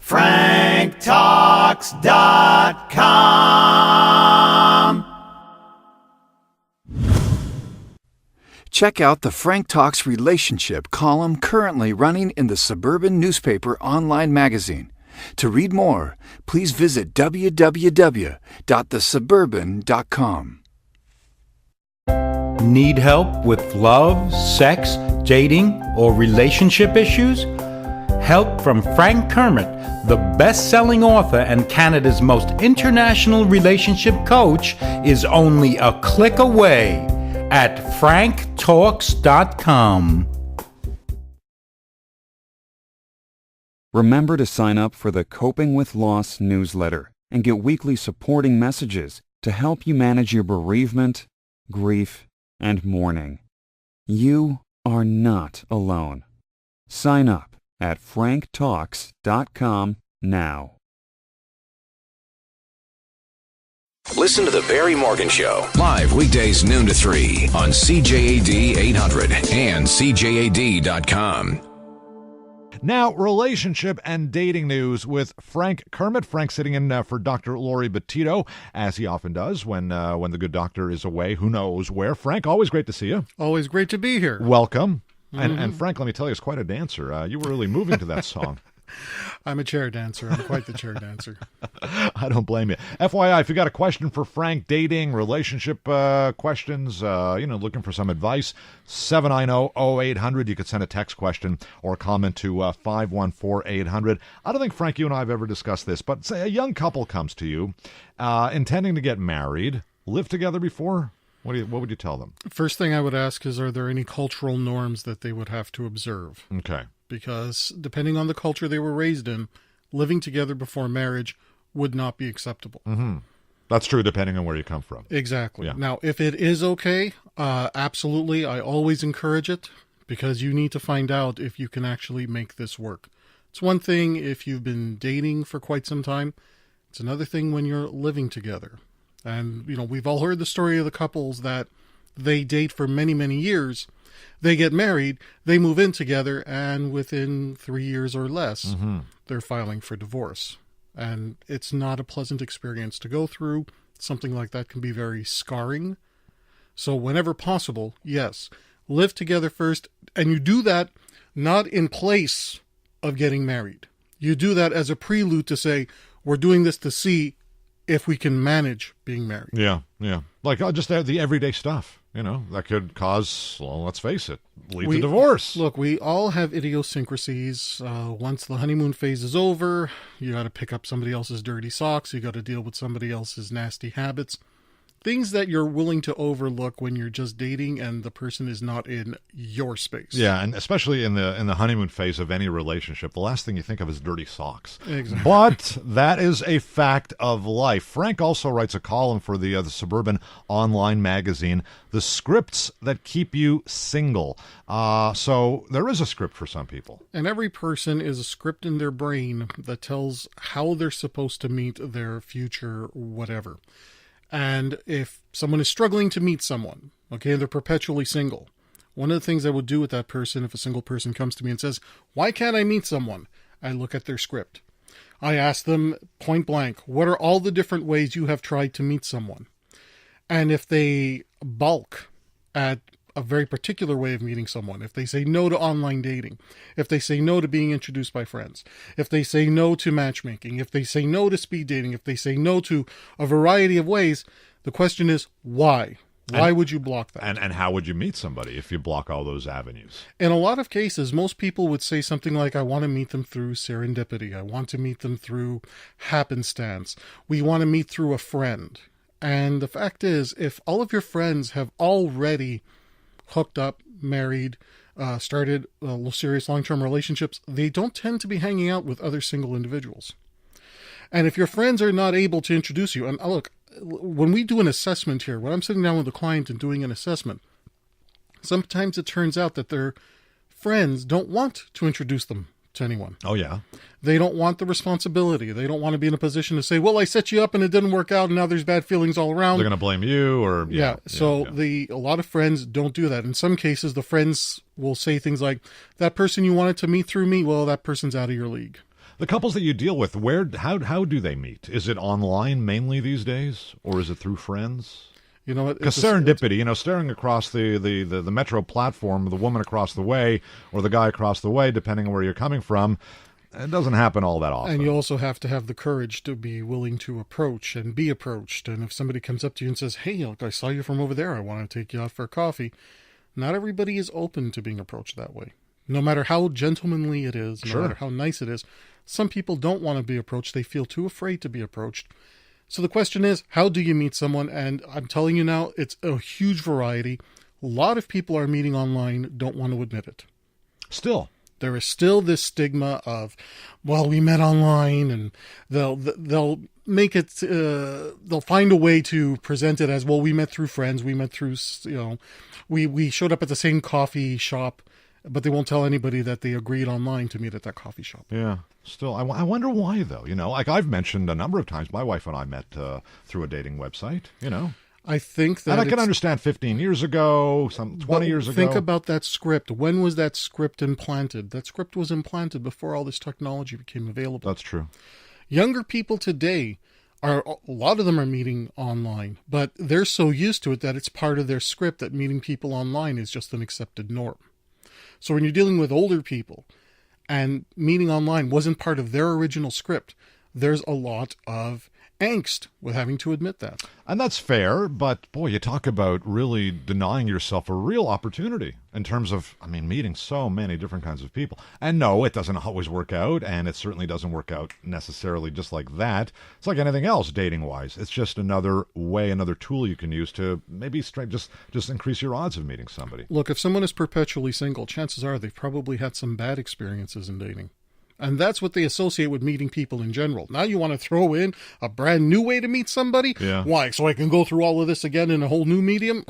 franktalks.com. Check out the Frank Talks Relationship column currently running in the Suburban Newspaper online magazine. To read more, please visit www.thesuburban.com. Need help with love, sex, dating, or relationship issues? Help from Frank Kermit, the best-selling author and Canada's most international relationship coach, is only a click away at franktalks.com. Remember to sign up for the Coping with Loss newsletter and get weekly supporting messages to help you manage your bereavement, grief, and mourning. You are not alone. Sign up at franktalks.com now. Listen to The Barry Morgan Show, live weekdays noon to 3 on CJAD 800 and CJAD.com. Now, relationship and dating news with Frank Kermit. Frank sitting in for Dr. Lori Bettito, as he often does when the good doctor is away, who knows where. Frank, always great to see you. Always great to be here. Welcome. And Frank, let me tell you, is quite a dancer. You were really moving to that song. I'm a chair dancer. I'm quite the chair dancer. I don't blame you. FYI, if you got a question for Frank, dating, relationship questions, looking for some advice, 790-0800. You could send a text question or comment to 514-800. I don't think, Frank, you and I have ever discussed this, but say a young couple comes to you intending to get married, lived together before. What would you tell them? First thing I would ask is, are there any cultural norms that they would have to observe? Okay. Because depending on the culture they were raised in, living together before marriage would not be acceptable. Mm-hmm. That's true depending on where you come from. Exactly. Yeah. Now, if it is okay, absolutely, I always encourage it, because you need to find out if you can actually make this work. It's one thing if you've been dating for quite some time. It's another thing when you're living together. And, we've all heard the story of the couples that they date for many, many years. They get married, they move in together, and within 3 years or less, they're filing for divorce. And it's not a pleasant experience to go through. Something like that can be very scarring. So whenever possible, yes, live together first. And you do that not in place of getting married. You do that as a prelude to say, we're doing this to see if we can manage being married. Yeah. Like just the everyday stuff, that could cause, well, let's face it, lead to divorce. Look, we all have idiosyncrasies. Once the honeymoon phase is over, you got to pick up somebody else's dirty socks. You got to deal with somebody else's nasty habits. Things that you're willing to overlook when you're just dating and the person is not in your space. Yeah, and especially in the honeymoon phase of any relationship, the last thing you think of is dirty socks. Exactly. But that is a fact of life. Frank also writes a column for the Suburban online magazine, The Scripts That Keep You Single. So there is a script for some people. And every person is a script in their brain that tells how they're supposed to meet their future whatever. And if someone is struggling to meet someone, okay, they're perpetually single, one of the things I would do with that person, if a single person comes to me and says, why can't I meet someone? I look at their script. I ask them point blank, what are all the different ways you have tried to meet someone? And if they balk at a very particular way of meeting someone, if they say no to online dating, if they say no to being introduced by friends, if they say no to matchmaking, if they say no to speed dating, if they say no to a variety of ways, the question is, why? Why would you block that? And how would you meet somebody if you block all those avenues? In a lot of cases, most people would say something like, I want to meet them through serendipity. I want to meet them through happenstance. We want to meet through a friend. And the fact is, if all of your friends have already hooked up, married, started serious long-term relationships, they don't tend to be hanging out with other single individuals. And if your friends are not able to introduce you, and look, when we do an assessment here, when I'm sitting down with a client and doing an assessment, sometimes it turns out that their friends don't want to introduce them to anyone. Oh, yeah. They don't want the responsibility. They don't want to be in a position to say, well, I set you up and it didn't work out and now there's bad feelings all around. They're going to blame you or... A lot of friends don't do that. In some cases, the friends will say things like, that person you wanted to meet through me, well, that person's out of your league. The couples that you deal with, how do they meet? Is it online mainly these days, or is it through friends? You know what? Because serendipity, staring across the metro platform, the woman across the way or the guy across the way, depending on where you're coming from, it doesn't happen all that often. And you also have to have the courage to be willing to approach and be approached. And if somebody comes up to you and says, hey, look, I saw you from over there, I want to take you out for coffee. Not everybody is open to being approached that way. No matter how gentlemanly it is, no matter how nice it is, some people don't want to be approached. They feel too afraid to be approached. So the question is, how do you meet someone? And I'm telling you now, it's a huge variety. A lot of people are meeting online, don't want to admit it. Still. There is still this stigma of, well, we met online, and they'll make it, they'll find a way to present it as, well, we met through friends, we met through, we showed up at the same coffee shop, but they won't tell anybody that they agreed online to meet at that coffee shop. Yeah. Still, I wonder why, though. Like I've mentioned a number of times, my wife and I met through a dating website, I think that, and I can understand 15 years ago, 20 years ago. Think about that script. When was that script implanted? That script was implanted before all this technology became available. That's true. Younger people today, a lot of them are meeting online, but they're so used to it that it's part of their script that meeting people online is just an accepted norm. So when you're dealing with older people and meeting online wasn't part of their original script, there's a lot of angst with having to admit that. And that's fair, but boy, you talk about really denying yourself a real opportunity in terms of, meeting so many different kinds of people. And no, it doesn't always work out, and it certainly doesn't work out necessarily just like that. It's like anything else dating-wise. It's just another way, another tool you can use to maybe just increase your odds of meeting somebody. Look, if someone is perpetually single, chances are they've probably had some bad experiences in dating. And that's what they associate with meeting people in general. Now you want to throw in a brand new way to meet somebody? Yeah. Why? So I can go through all of this again in a whole new medium?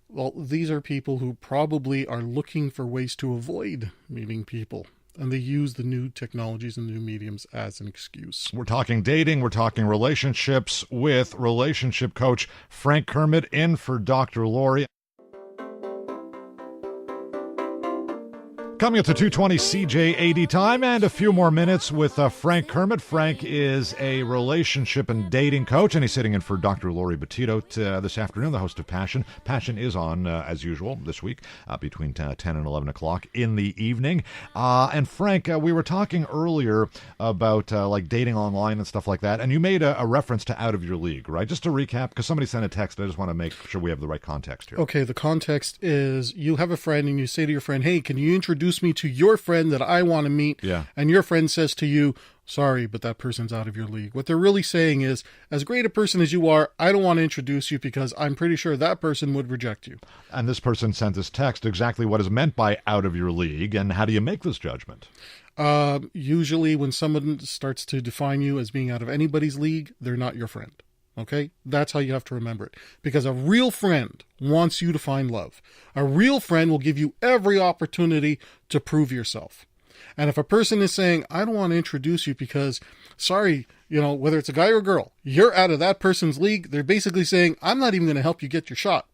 Well, these are people who probably are looking for ways to avoid meeting people. And they use the new technologies and new mediums as an excuse. We're talking dating. We're talking relationships with relationship coach Frank Kermit in for Dr. Laurie. Coming up to 2:20 CJAD time and a few more minutes with Frank Kermit. Frank is a relationship and dating coach, and he's sitting in for Dr. Laurie Bettito this afternoon, the host of Passion. Passion is on, as usual, this week between 10 and 11 o'clock in the evening. And Frank, we were talking earlier about like dating online and stuff like that, and you made a reference to Out of Your League, right? Just to recap, because somebody sent a text, I just want to make sure we have the right context here. Okay, the context is you have a friend and you say to your friend, hey, can you introduce me to your friend that I want to meet? Yeah. And your friend says to you, sorry, but that person's out of your league. What they're really saying is, as great a person as you are, I don't want to introduce you because I'm pretty sure that person would reject you. And this person sent this text exactly what is meant by out of your league, and how do you make this judgment? Usually when someone starts to define you as being out of anybody's league, they're not your friend. Okay? That's how you have to remember it. Because a real friend wants you to find love. A real friend will give you every opportunity to prove yourself. And if a person is saying, I don't want to introduce you because, sorry, whether it's a guy or a girl, you're out of that person's league, they're basically saying, I'm not even going to help you get your shot.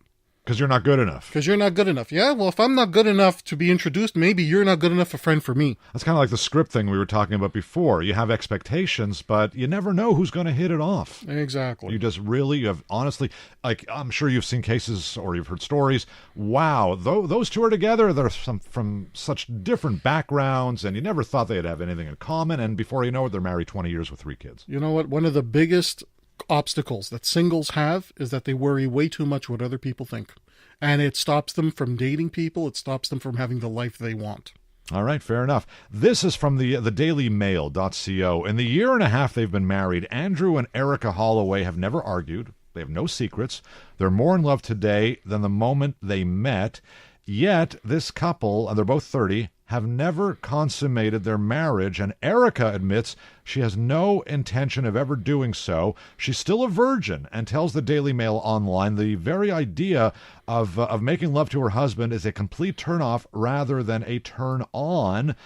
Because you're not good enough. Because you're not good enough. Yeah, well, if I'm not good enough to be introduced, maybe you're not good enough a friend for me. That's kind of like the script thing we were talking about before. You have expectations, but you never know who's going to hit it off. Exactly. You have honestly, like, I'm sure you've seen cases or you've heard stories. Wow, those two are together. They're from such different backgrounds, and you never thought they'd have anything in common. And before you know it, they're married 20 years with 3 kids. You know what? One of the biggest obstacles that singles have is that they worry way too much what other people think. And it stops them from dating people. It stops them from having the life they want. All right, fair enough. This is from the dailymail.co. In the year and a half they've been married, Andrew and Erica Holloway have never argued. They have no secrets. They're more in love today than the moment they met. Yet this couple, and they're both 30, have never consummated their marriage, and Erica admits she has no intention of ever doing so. She's still a virgin and tells the Daily Mail online the very idea of making love to her husband is a complete turn-off rather than a turn-on,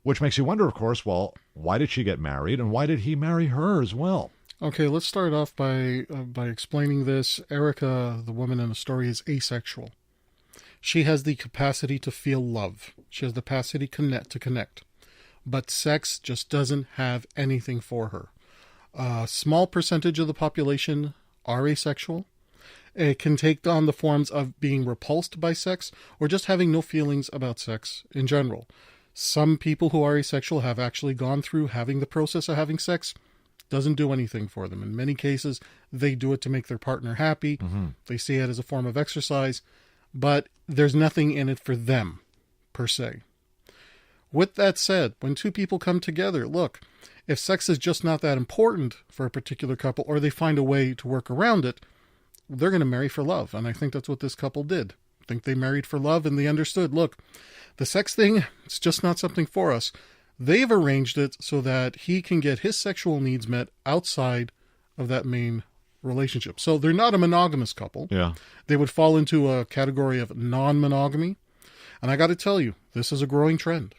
which makes you wonder, of course, well, why did she get married, and why did he marry her as well? Okay, let's start off by explaining this. Erica, the woman in the story, is asexual. She has the capacity to feel love. She has the capacity to connect. but sex just doesn't have anything for her. A small percentage of the population are asexual. It can take on the forms of being repulsed by sex or just having no feelings about sex in general. Some people who are asexual have actually gone through having the process of having sex. Doesn't do anything for them. In many cases, they do it to make their partner happy. They see it as a form of exercise, but there's nothing in it for them, per se. With that said, when two people come together, look, if sex is just not that important for a particular couple, or they find a way to work around it, they're going to marry for love. And I think that's what this couple did. I think they married for love, and they understood, look, the sex thing, it's just not something for us. They've arranged it so that he can get his sexual needs met outside of that main relationship. So they're not a monogamous couple. Yeah. They would fall into a category of non-monogamy. And I got to tell you, this is a growing trend.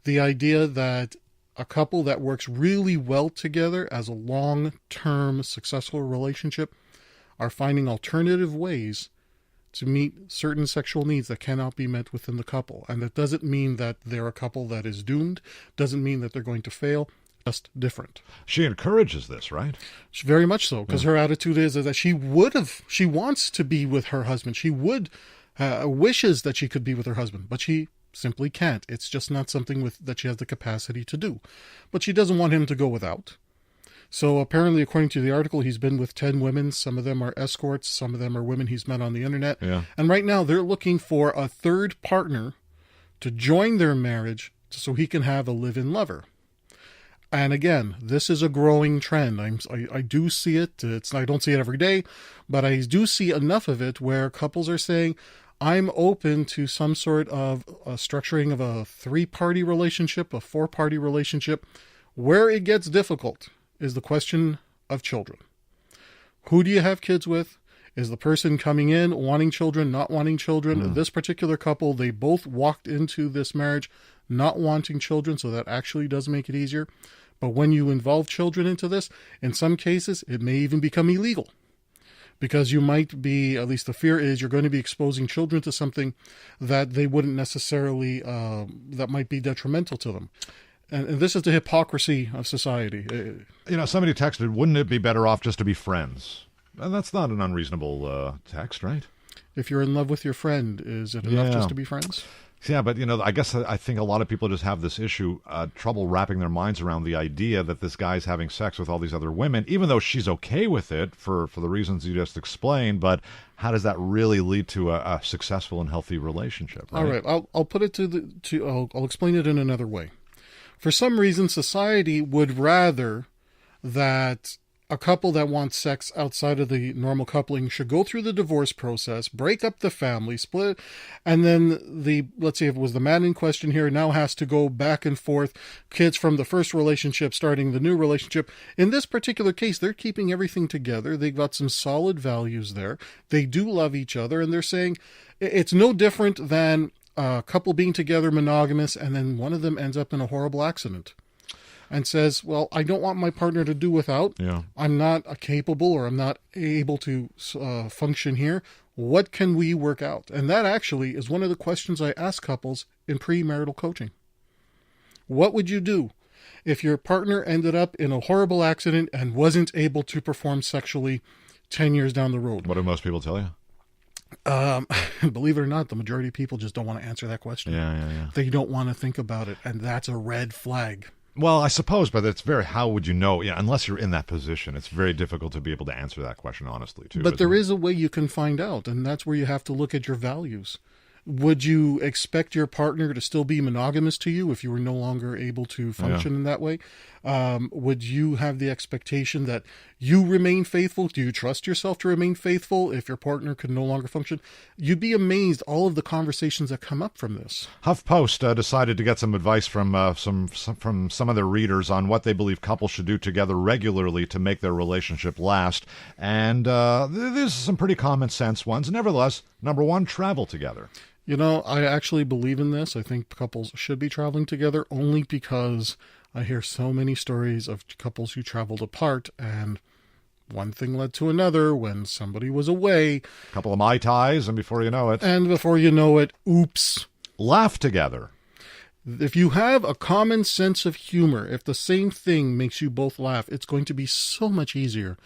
The idea that a couple that works really well together as a long-term successful relationship are finding alternative ways to meet certain sexual needs that cannot be met within the couple. And that doesn't mean that they're a couple that is doomed, doesn't mean that they're going to fail, just different. She encourages this, right? Very much so, because her attitude is that she wants to be with her husband. She wishes that she could be with her husband, but she simply can't. It's just not something that she has the capacity to do. But she doesn't want him to go without. So apparently, according to the article, he's been with 10 women. Some of them are escorts. Some of them are women he's met on the internet. Yeah. And right now, they're looking for a third partner to join their marriage so he can have a live-in lover. And again, this is a growing trend. I do see it. I don't see it every day, but I do see enough of it where couples are saying, I'm open to some sort of a structuring of a 3-party relationship, a 4-party relationship. Where it gets difficult is the question of children. Who do you have kids with? Is the person coming in wanting children, not wanting children? This particular couple, they both walked into this marriage not wanting children, so that actually does make it easier. But when you involve children into this, in some cases, it may even become illegal. Because you might be, at least the fear is, you're going to be exposing children to something that they wouldn't necessarily, that might be detrimental to them. And this is the hypocrisy of society. Somebody texted, wouldn't it be better off just to be friends? And that's not an unreasonable text, right? If you're in love with your friend, is it enough just to be friends? Yeah, but, I guess I think a lot of people just have this issue, trouble wrapping their minds around the idea that this guy's having sex with all these other women, even though she's okay with it for the reasons you just explained. But how does that really lead to a successful and healthy relationship? Right? All right, I'll put it I'll explain it in another way. For some reason, society would rather that a couple that wants sex outside of the normal coupling should go through the divorce process, break up the family, split, and then let's say if it was the man in question here, now has to go back and forth, kids from the first relationship starting the new relationship. In this particular case, they're keeping everything together. They've got some solid values there. They do love each other, and they're saying it's no different than a couple being together monogamous, and then one of them ends up in a horrible accident and says, well, I don't want my partner to do without. Yeah. I'm not capable, or I'm not able to function here. What can we work out? And that actually is one of the questions I ask couples in premarital coaching. What would you do if your partner ended up in a horrible accident and wasn't able to perform sexually 10 years down the road? What do most people tell you? Believe it or not, the majority of people just don't want to answer that question. Yeah. They don't want to think about it, and that's a red flag. Well, I suppose, but how would you know? Yeah, unless you're in that position, it's very difficult to be able to answer that question honestly, too. But there is a way you can find out, and that's where you have to look at your values. Would you expect your partner to still be monogamous to you if you were no longer able to function in that way? Would you have the expectation that you remain faithful? Do you trust yourself to remain faithful if your partner could no longer function? You'd be amazed all of the conversations that come up from this. HuffPost decided to get some advice from some of their readers on what they believe couples should do together regularly to make their relationship last. And there's some pretty common sense ones. Nevertheless, number 1, travel together. I actually believe in this. I think couples should be traveling together only because I hear so many stories of couples who traveled apart, and one thing led to another when somebody was away. A couple of Mai Tais, and before you know it. Oops. Laugh together. If you have a common sense of humor, if the same thing makes you both laugh, it's going to be so much easier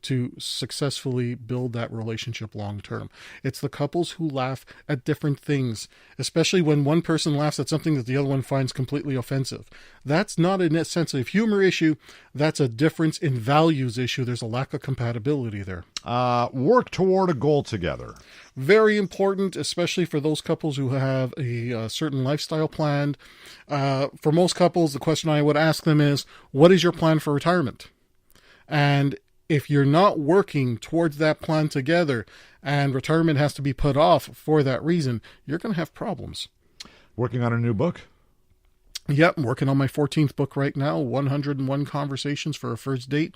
to successfully build that relationship long term. It's the couples who laugh at different things, especially when one person laughs at something that the other one finds completely offensive. That's not a sense of humor issue. That's a difference in values issue. There's a lack of compatibility there. Work toward a goal together. Very important, especially for those couples who have a certain lifestyle planned. For most couples, the question I would ask them is, what is your plan for retirement? And if you're not working towards that plan together and retirement has to be put off for that reason, you're going to have problems. Working on a new book? Yep, I'm working on my 14th book right now, 101 Conversations for a First Date.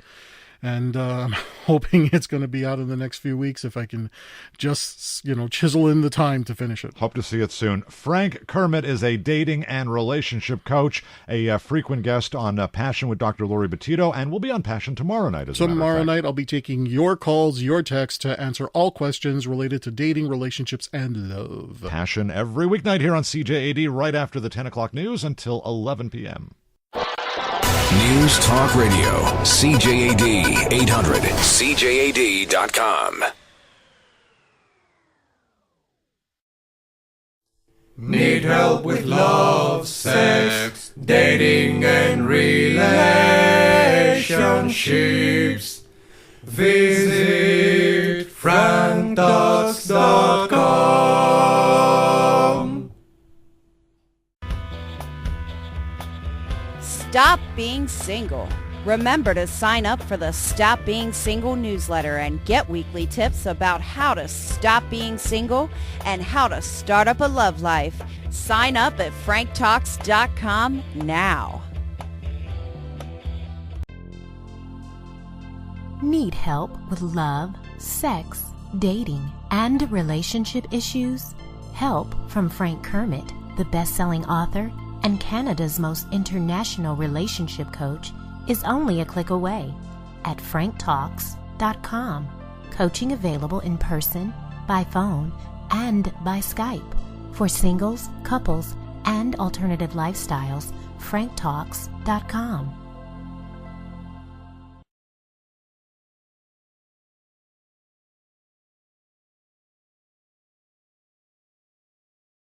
And I'm hoping it's going to be out in the next few weeks if I can just, chisel in the time to finish it. Hope to see it soon. Frank Kermit is a dating and relationship coach, a frequent guest on Passion with Dr. Lori Bettito, and we'll be on Passion tomorrow night as well. Tomorrow night, I'll be taking your calls, your texts to answer all questions related to dating, relationships, and love. Passion every weeknight here on CJAD right after the 10 o'clock news until 11 p.m. News Talk Radio, CJAD 800, CJAD.com. Need help with love, sex, dating and relationships? Visit franktalks.com. Stop being single. Remember to sign up for the Stop Being Single newsletter and get weekly tips about how to stop being single and how to start up a love life. Sign up at franktalks.com now. Need help with love, sex, dating, and relationship issues? Help from Frank Kermit, the best-selling author and Canada's most international relationship coach, is only a click away at franktalks.com. Coaching available in person, by phone, and by Skype. For singles, couples, and alternative lifestyles, franktalks.com.